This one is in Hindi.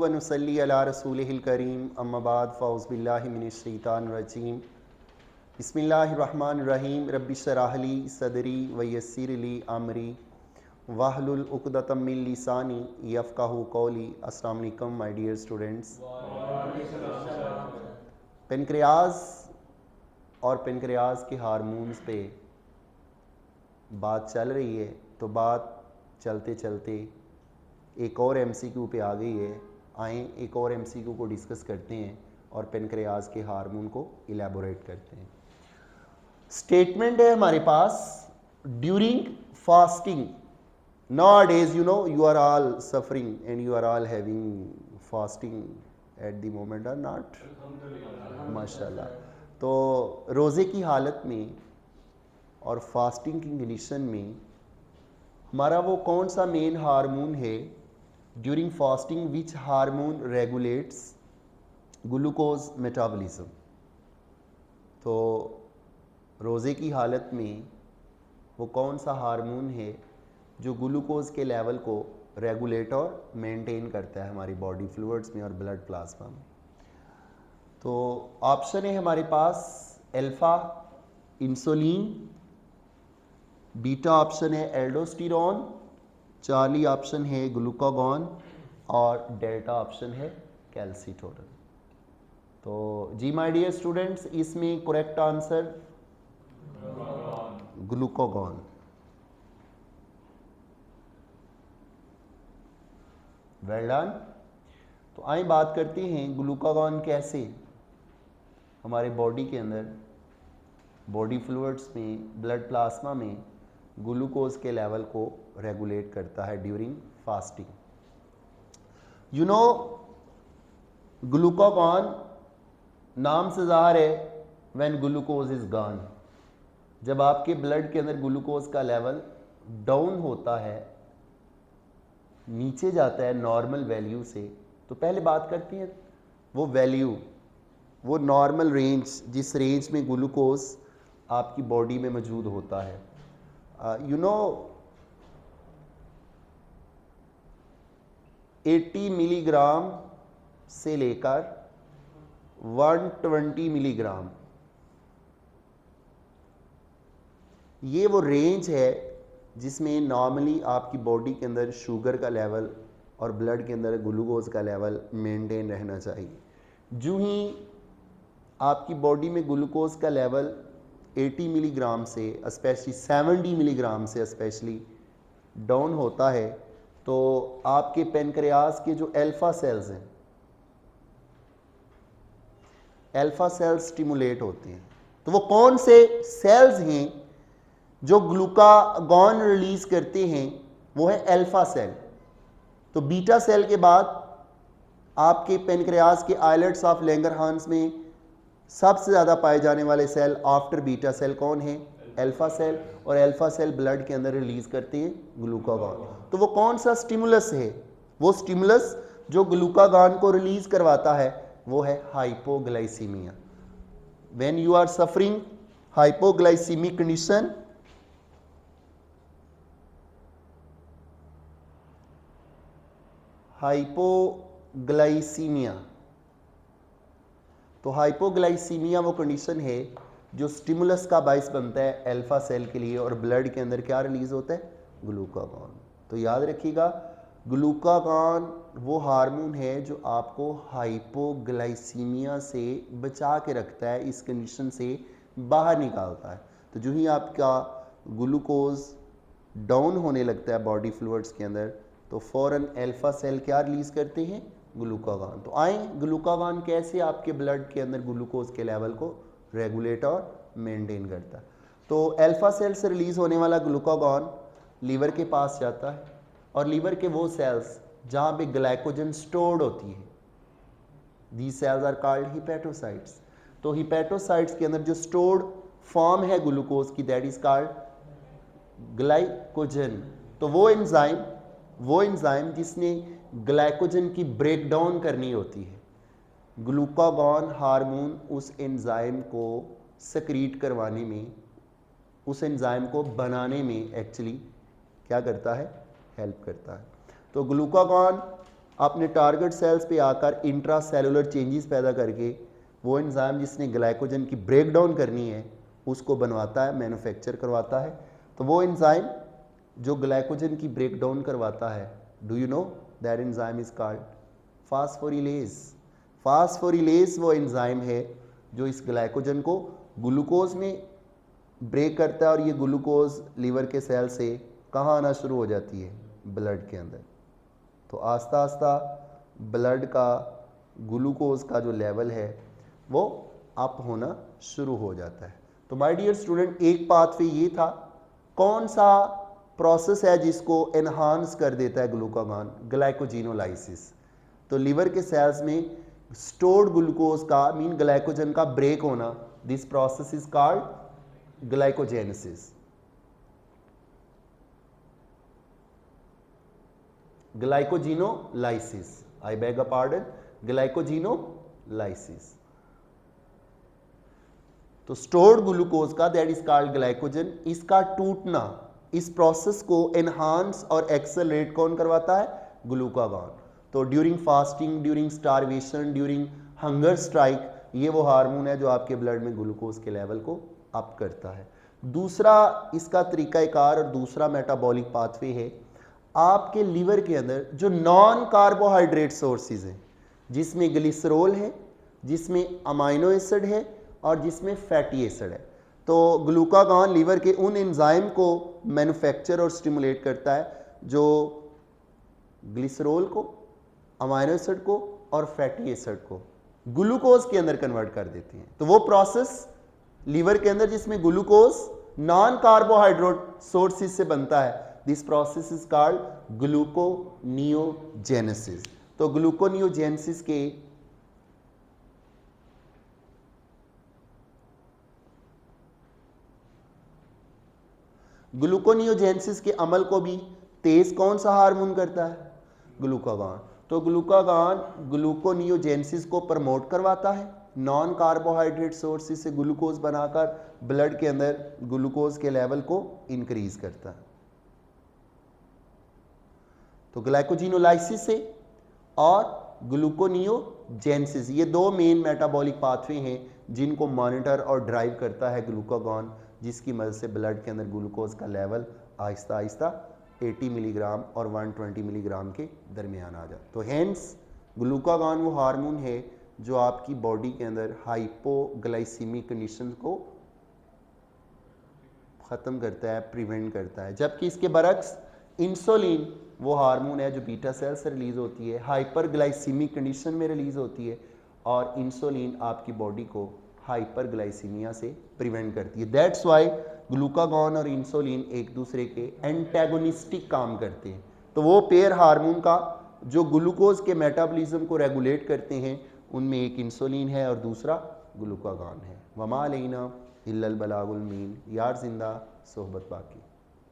व नुसल्ली अला रसूलिहिल करीम अम्मा बाद फ़ौज़ बिल्लाहि मिनश शैतानिर रजीम बिस्मिल्लाहिर रहमानिर रहीम रब्बि शरह ली सदरी व यस्सिर ली अमरी वाहलुल उक़दतम मिन लिसानी यफ़क़हू क़ौली। अस्सलाम वालेकुम माय डियर स्टूडेंट्स। पेनक्रियाज और पेनक्रियाज के हार्मोन्स पे बात चल रही है, तो बात चलते चलते एक और एमसीक्यू पे आ गई है। आए एक और एमसीक्यू को डिस्कस करते हैं और पेनक्रियाज के हार्मोन को इलेबोरेट करते हैं। स्टेटमेंट है हमारे पास, during fasting nowadays you are all suffering and you are all having fasting at the moment or not? माशाल्लाह। तो रोज़े की हालत में और फास्टिंग की कंडीशन में हमारा वो कौन सा मेन हार्मोन है during fasting, which hormone regulates glucose metabolism. तो रोज़े की हालत में वो कौन सा हार्मोन है जो ग्लूकोज के लेवल को रेगुलेट और मेंटेन करता है हमारी बॉडी फ्लूइड्स में और ब्लड प्लाज्मा में। तो ऑप्शन है हमारे पास अल्फा इंसुलिन, बीटा ऑप्शन है एल्डोस्टेरोन, चार्ली ऑप्शन है ग्लूकागॉन और डेल्टा ऑप्शन है कैल्सिटोनिन। तो जी माय डियर स्टूडेंट्स, इसमें correct answer glucagon. Well done. तो आइए बात करते हैं ग्लूकागॉन कैसे हमारे बॉडी के अंदर बॉडी फ्लूइड्स में ब्लड प्लाज्मा में ग्लूकोज के लेवल को रेगुलेट करता है during fasting. You know glucagon नाम से ज़ाहिर है व्हेन ग्लूकोज इज गॉन। जब आपके ब्लड के अंदर ग्लूकोज का लेवल डाउन होता है, नीचे जाता है नॉर्मल वैल्यू से, तो पहले बात करते हैं वो वैल्यू, वो नॉर्मल रेंज, जिस रेंज में ग्लूकोज आपकी बॉडी में मौजूद होता है। यू नो 80 मिलीग्राम से लेकर 120 मिलीग्राम, ये वो रेंज है जिसमें नॉर्मली आपकी बॉडी के अंदर शुगर का लेवल और ब्लड के अंदर ग्लूकोज का लेवल मेंटेन रहना चाहिए। जो ही आपकी बॉडी में ग्लूकोज का लेवल 80 मिलीग्राम से स्पेशली 70 मिलीग्राम से स्पेशली डाउन होता है, तो आपके पेनक्रियाज के जो अल्फा सेल्स हैं, अल्फा सेल्स स्टिमुलेट होते हैं। तो वो कौन से सेल्स हैं जो ग्लूकागॉन रिलीज करते हैं? वो है अल्फा सेल। तो बीटा सेल के बाद आपके पेनक्रियाज के आइलेट्स ऑफ लैंगरहांस में सबसे ज़्यादा पाए जाने वाले सेल आफ्टर बीटा सेल कौन है? Alpha cell. और अल्फा सेल ब्लड के अंदर रिलीज करते हैं ग्लूकागॉन। तो वो कौन सा स्टिमुलस है? वो स्टिमुलस जो ग्लूकागॉन को रिलीज करवाता है वो है hypoglycaemia. When you are suffering hypoglycaemic condition, hypoglycaemia, तो हाइपोग्लाइसीमिया वो कंडीशन है जो स्टिमुलस का बायस बनता है अल्फा सेल के लिए, और ब्लड के अंदर क्या रिलीज होता है? ग्लूकागॉन। तो याद रखिएगा, ग्लूकागॉन वो हार्मोन है जो आपको हाइपोग्लाइसीमिया से बचा के रखता है, इस कंडीशन से बाहर निकालता है। तो जो ही आपका ग्लूकोज डाउन होने लगता है बॉडी फ्लूइड्स के अंदर, तो फ़ौरन अल्फा सेल क्या रिलीज करते हैं? ग्लूकागॉन। तो आए ग्लूकागॉन कैसे आपके ब्लड के अंदर ग्लूकोज के लेवल को रेगुलेट और मेंटेन करता है। तो अल्फा सेल से रिलीज होने वाला ग्लूकागॉन लीवर के पास जाता है, और लीवर के वो सेल्स जहाँ पे ग्लाइकोजन स्टोर्ड होती है, these cells are called hepatocytes. तो हिपैटोसाइट्स के अंदर जो स्टोर्ड फॉर्म है ग्लूकोज की, दैट इज कॉल्ड ग्लाइकोजन। तो वो एंजाइम जिसने ग्लाइकोजन की ब्रेकडाउन करनी होती है, ग्लूकागॉन हार्मोन उस एंजाइम को सक्रीट करवाने में, उस एंजाइम को बनाने में एक्चुअली क्या करता है? हेल्प करता है। तो ग्लूकागॉन अपने टारगेट सेल्स पे आकर इंट्रा सेलुलर चेंजेस पैदा करके वो एंजाइम जिसने ग्लाइकोजन की ब्रेक डाउन करनी है उसको बनवाता है, मैन्युफैक्चर करवाता है। तो वो एंजाइम जो ग्लाइकोजन की ब्रेक डाउन करवाता है, do you know that enzyme is called phosphorylase. Phosphorylase वो एंजाइम है जो इस ग्लाइकोजन को ग्लूकोज में ब्रेक करता है और ये ग्लूकोज लीवर के सेल से कहाँ आना शुरू हो जाती है, ब्लड के अंदर। तो आस्ता आस्ता ब्लड का ग्लूकोज का जो लेवल है वो अप होना शुरू हो जाता है। तो माय डियर स्टूडेंट, एक पाथवे ये था, कौन सा प्रोसेस है जिसको एनहांस कर देता है ग्लूकागॉन, ग्लाइकोजिनोलाइसिस। तो लीवर के सेल्स में स्टोर्ड ग्लूकोज का मीन ग्लाइकोजन का ब्रेक होना, this process is called glycogenesis. Glycogenolysis, I beg a pardon, glycogenolysis. तो स्टोर्ड ग्लूकोज का दैट इज कॉल्ड ग्लाइकोजन, इसका टूटना, इस प्रोसेस को एनहांस और एक्सेलरेट कौन करवाता है, ग्लूकागॉन। तो during fasting, during starvation, during hunger strike, ये वो हार्मोन है जो आपके ब्लड में ग्लूकोज के लेवल को अप करता है। दूसरा इसका तरीकाकार और दूसरा मेटाबॉलिक पाथवे है, आपके लीवर के अंदर जो नॉन कार्बोहाइड्रेट सोर्सेज हैं, जिसमें ग्लिसरॉल है, जिसमें अमाइनो एसिड है और जिसमें फैटी एसिड है। तो ग्लूकागॉन लीवर के उन एंजाइम को मैन्युफैक्चर और स्टिमुलेट करता है जो ग्लिसरॉल को, अमाइनो एसिड को और फैटी एसिड को ग्लूकोज के अंदर कन्वर्ट कर देते हैं। तो वो प्रोसेस लीवर के अंदर जिसमें ग्लूकोज नॉन कार्बोहाइड्रेट सोर्सेज से बनता है, this process is called gluconeogenesis. तो ग्लूकोनियोजेनेसिस के ग्लूकोनियोजेनेसिस के अमल को भी तेज कौन सा हार्मोन करता है, ग्लूकागॉन। तो ग्लूकागॉन ग्लूकोनियोजेनेसिस को प्रमोट करवाता है, नॉन कार्बोहाइड्रेट सोर्सेज से ग्लूकोज बनाकर ब्लड के अंदर ग्लूकोज के लेवल को इंक्रीज करता है। तो ग्लाइकोजिनोलाइसिस से और ग्लूकोनियोजेनेसिस, ये दो मेन मेटाबॉलिक पाथवे हैं जिनको मॉनिटर और ड्राइव करता है ग्लूकागॉन, जिसकी मदद से ब्लड के अंदर ग्लूकोज का लेवल आहिस्ता आहिस्ता 80 मिलीग्राम और 120 मिलीग्राम के दरमियान आ जाए। तो हेंस ग्लूकागॉन वो हार्मोन है जो आपकी बॉडी के अंदर हाइपोग्लाइसीमिक कंडीशन को ख़त्म करता है, प्रिवेंट करता है। जबकि इसके बरक्स इंसुलिन वो हार्मोन है जो बीटा सेल से रिलीज होती है, हाइपरग्लाइसीमिक कंडीशन में रिलीज होती है, और इंसुलिन आपकी बॉडी को हाइपरग्लाइसीमिया से प्रिवेंट करती है। दैट्स वाई ग्लूकागॉन और इंसुलिन एक दूसरे के एंटेगोनिस्टिक काम करते हैं। तो वो पेयर हार्मोन का जो ग्लूकोज के मेटाबॉलिज्म को रेगुलेट करते हैं, उनमें एक इंसुलिन है और दूसरा ग्लूकागॉन है। वमा अलैना इल्लल बलागुल मुबीन, यार जिंदा सोहबत बाकी।